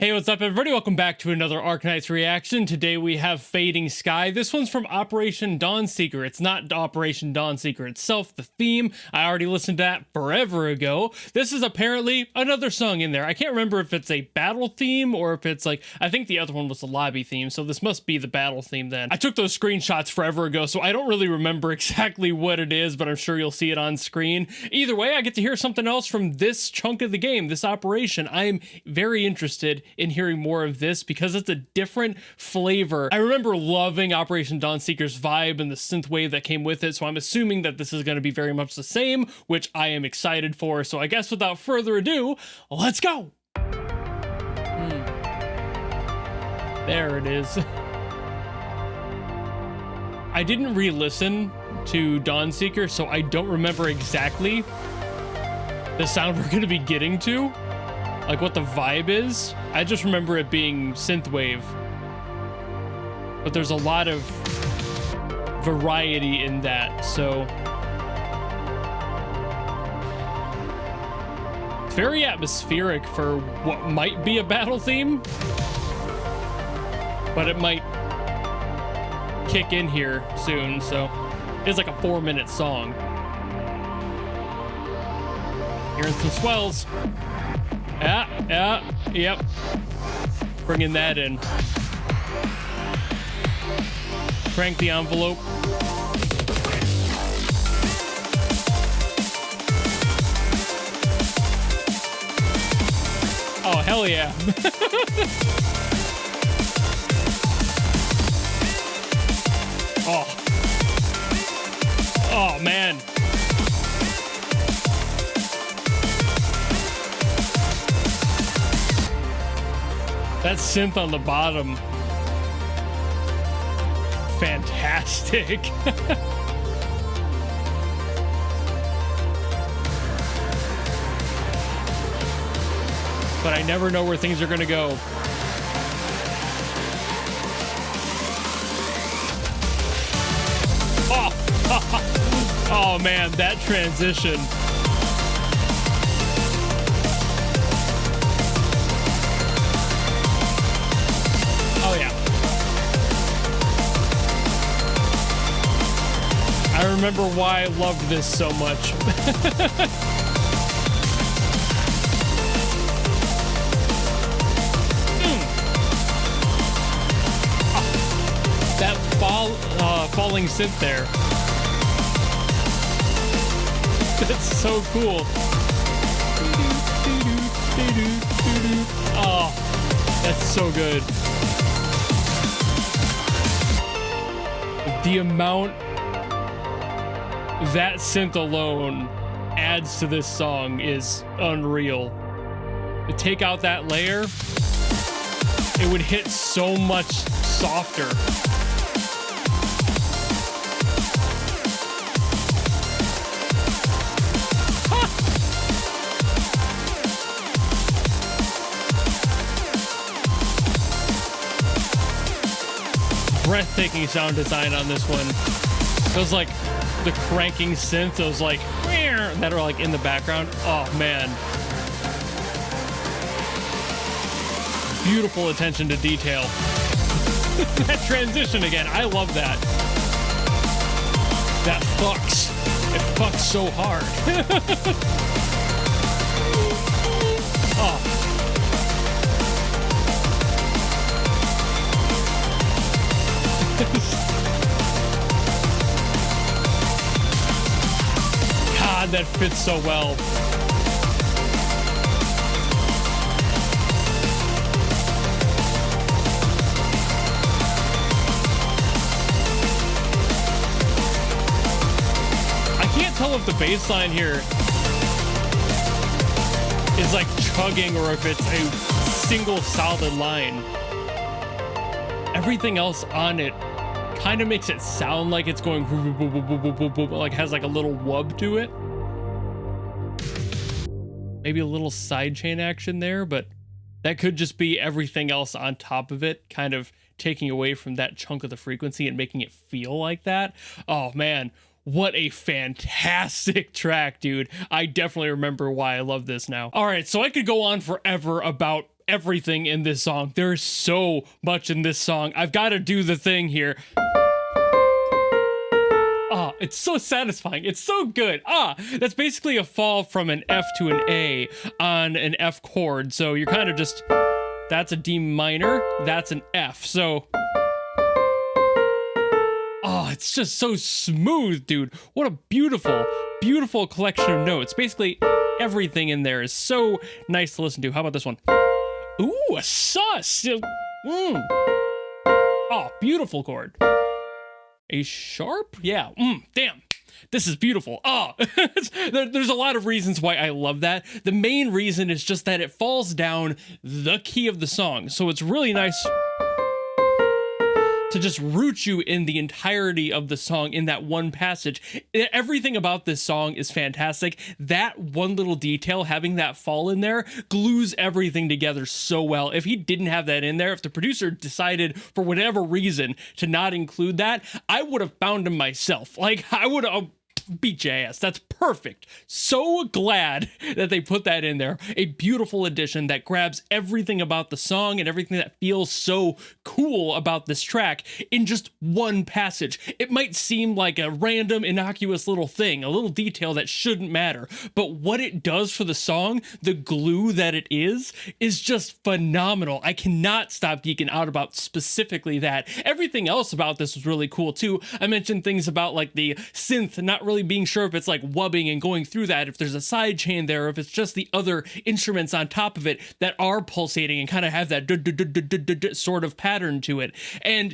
Hey, what's up everybody? Welcome back to another Arknights reaction. Today we have Fading Sky. This one's from Operation Dawnseeker. It's not Operation Dawnseeker itself, the theme. I already listened to that forever ago. This is apparently another song in there. I can't remember if it's a battle theme or if it's like, I think the other one was the lobby theme, so this must be the battle theme then. I took those screenshots forever ago, so I don't really remember exactly what it is, but I'm sure you'll see it on screen. Either way, I get to hear something else from this chunk of the game, this operation. I am very interested in hearing more of this because it's a different flavor. I remember loving Operation Dawnseeker's vibe and the synthwave that came with it, so I'm assuming that this is going to be very much the same, which I am excited for. So I guess without further ado, let's go! There it is. I didn't re-listen to Dawnseeker, so I don't remember exactly the sound we're going to be getting to. Like what the vibe is. I just remember it being synthwave. But there's a lot of variety in that, so it's very atmospheric for what might be a battle theme, but it might kick in here soon, so it's like a 4-minute song. Hearing some swells. Yep. Bringing that in. Crank the envelope. Oh, hell yeah. Oh, man. That synth on the bottom. Fantastic. But I never know where things are gonna go. Oh, oh man, that transition. Oh yeah. I remember why I loved this so much. That falling synth there. That's so cool. Oh, that's so good. The amount that synth alone adds to this song is unreal. To take out that layer, it would hit so much softer. Breathtaking sound design on this one. Those like the cranking synth, those like that are like in the background. Oh man. Beautiful attention to detail. That transition again, I love that. That fucks. It fucks so hard. Oh. God, that fits so well. I can't tell if the bass line here is like chugging or if it's a single solid line. Everything else on it kind of makes it sound like it's going like has like a little wub to it. Maybe a little sidechain action there, but that could just be everything else on top of it kind of taking away from that chunk of the frequency and making it feel like that. Oh man, What a fantastic track, dude. I definitely remember why I love this now. All right, so I could go on forever about everything in this song. There's so much in this song. I've got to do the thing here. Ah, it's so satisfying. It's so good. Ah, that's basically a fall from an F to an A on an F chord. So you're kind of just, that's a D minor, that's an F. So, oh, it's just so smooth, dude. What a beautiful, beautiful collection of notes. Basically, everything in there is so nice to listen to. How about this one? Ooh, a sus. Oh, beautiful chord. A sharp? Yeah. Damn. This is beautiful. Oh, there's a lot of reasons why I love that. The main reason is just that it falls down the key of the song. So it's really nice to just root you in the entirety of the song in that one passage. Everything about this song is fantastic. That one little detail, having that fall in there, glues everything together so well. If he didn't have that in there, if the producer decided for whatever reason to not include that, I would have found him myself. Like, I would have beat your ass. That's perfect. So glad that they put that in there. A beautiful addition that grabs everything about the song and everything that feels so cool about this track in just one passage. It might seem like a random, innocuous little thing, a little detail that shouldn't matter, but what it does for the song, the glue that it is just phenomenal. I cannot stop geeking out about specifically that. Everything else about this was really cool too. I mentioned things about like the synth, not really being sure if it's like wubbing and going through that, if there's a side chain there, if it's just the other instruments on top of it that are pulsating and kind of have that sort of pattern to it. And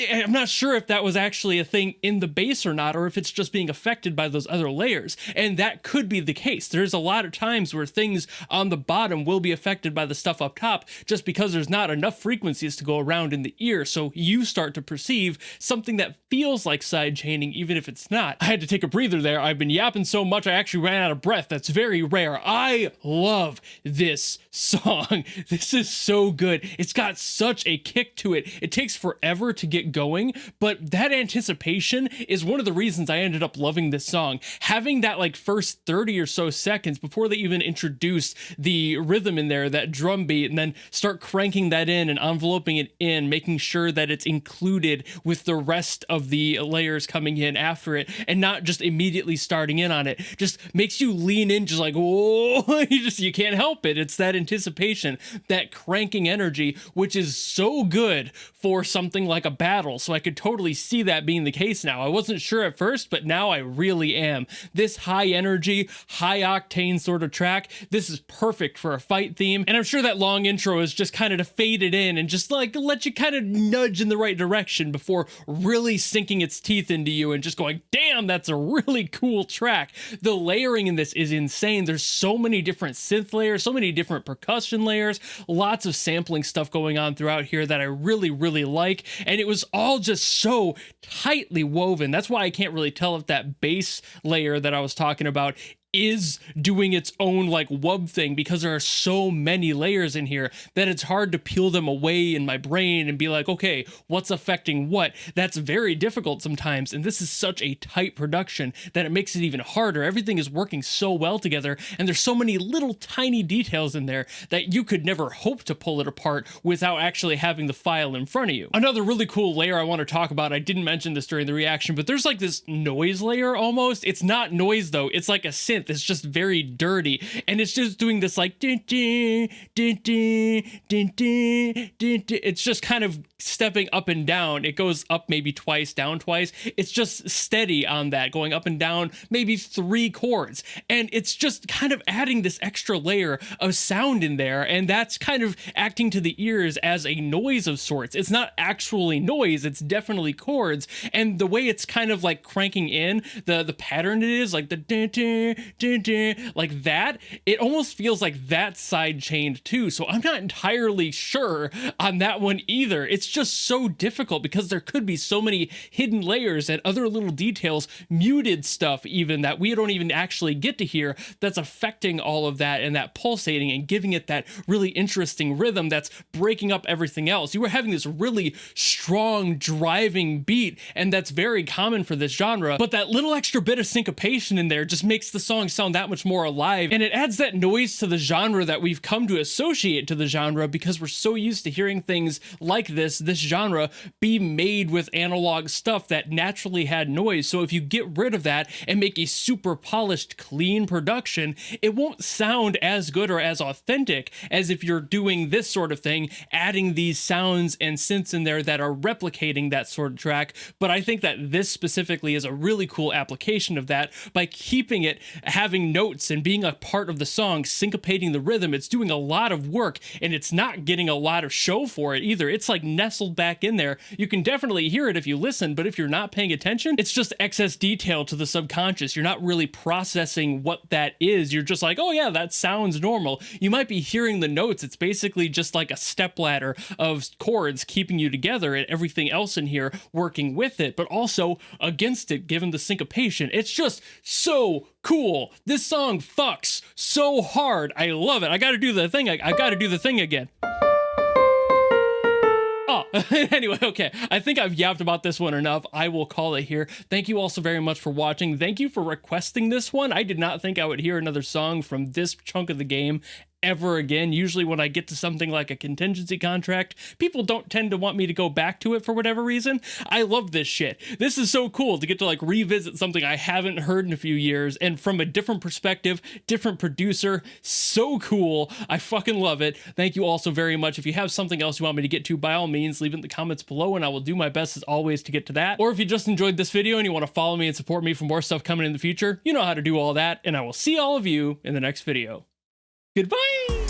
I'm not sure if that was actually a thing in the bass or not, or if it's just being affected by those other layers. And that could be the case. There's a lot of times where things on the bottom will be affected by the stuff up top just because there's not enough frequencies to go around in the ear. So you start to perceive something that feels like side chaining, even if it's not. I had to take a breather there. I've been yapping so much, I actually ran out of breath. That's very rare. I love this song. This is so good. It's got such a kick to it. It takes forever to get going, but that anticipation is one of the reasons I ended up loving this song. Having that like first 30 or so seconds before they even introduce the rhythm in there, that drum beat, and then start cranking that in and enveloping it in, making sure that it's included with the rest of the layers coming in after it and not just immediately starting in on it, just makes you lean in, just like, oh, you can't help it. It's that anticipation, that cranking energy, which is so good for something like a battle. So I could totally see that being the case now. I wasn't sure at first, but now I really am. This high energy, high octane sort of track, this is perfect for a fight theme. And I'm sure that long intro is just kind of to fade it in and just like let you kind of nudge in the right direction before really sinking its teeth into you and just going, damn, that's a really cool track. The layering in this is insane. There's so many different synth layers, so many different percussion layers, lots of sampling stuff going on throughout here that I really, really like. And it was all just so tightly woven. That's why I can't really tell if that bass layer that I was talking about is doing its own like wub thing, because there are so many layers in here that it's hard to peel them away in my brain and be like, okay, what's affecting what? That's very difficult sometimes, and this is such a tight production that it makes it even harder. Everything is working so well together, and there's so many little tiny details in there that you could never hope to pull it apart without actually having the file in front of you. Another really cool layer I want to talk about, I didn't mention this during the reaction, but there's like this noise layer almost. It's not noise though, it's like a synth. It's just very dirty, and it's just doing this like it's just kind of stepping up and down. It goes up maybe twice, down twice. It's just steady on that, going up and down maybe 3 chords, and it's just kind of adding this extra layer of sound in there, and that's kind of acting to the ears as a noise of sorts. It's not actually noise, it's definitely chords, and the way it's kind of like cranking in, the pattern it is, like the like that, it almost feels like that side chained too. So I'm not entirely sure on that one either. It's just so difficult because there could be so many hidden layers and other little details, muted stuff even, that we don't even actually get to hear, that's affecting all of that and that pulsating and giving it that really interesting rhythm that's breaking up everything else. You were having this really strong driving beat, and that's very common for this genre, but that little extra bit of syncopation in there just makes the song songs sound that much more alive, and it adds that noise to the genre that we've come to associate to the genre because we're so used to hearing things like this genre be made with analog stuff that naturally had noise. So if you get rid of that and make a super polished, clean production, it won't sound as good or as authentic as if you're doing this sort of thing, adding these sounds and synths in there that are replicating that sort of track. But I think that this specifically is a really cool application of that by keeping it having notes and being a part of the song, syncopating the rhythm. It's doing a lot of work and it's not getting a lot of show for it either. It's like nestled back in there. You can definitely hear it if you listen, but if you're not paying attention, it's just excess detail to the subconscious. You're not really processing what that is. You're just like, oh yeah, that sounds normal. You might be hearing the notes. It's basically just like a stepladder of chords keeping you together and everything else in here working with it, but also against it, given the syncopation. It's just so cool. This song fucks so hard. I love it. I gotta do the thing. I gotta do the thing again. Oh, anyway, okay. I think I've yapped about this one enough. I will call it here. Thank you all so very much for watching. Thank you for requesting this one. I did not think I would hear another song from this chunk of the game ever again. Usually when I get to something like a contingency contract, people don't tend to want me to go back to it for whatever reason. I love this shit. This is so cool to get to like revisit something I haven't heard in a few years and from a different perspective, different producer. So cool. I fucking love it. Thank you all so very much. If you have something else you want me to get to, by all means, leave it in the comments below and I will do my best as always to get to that. Or if you just enjoyed this video and you want to follow me and support me for more stuff coming in the future, you know how to do all that, and I will see all of you in the next video. Goodbye!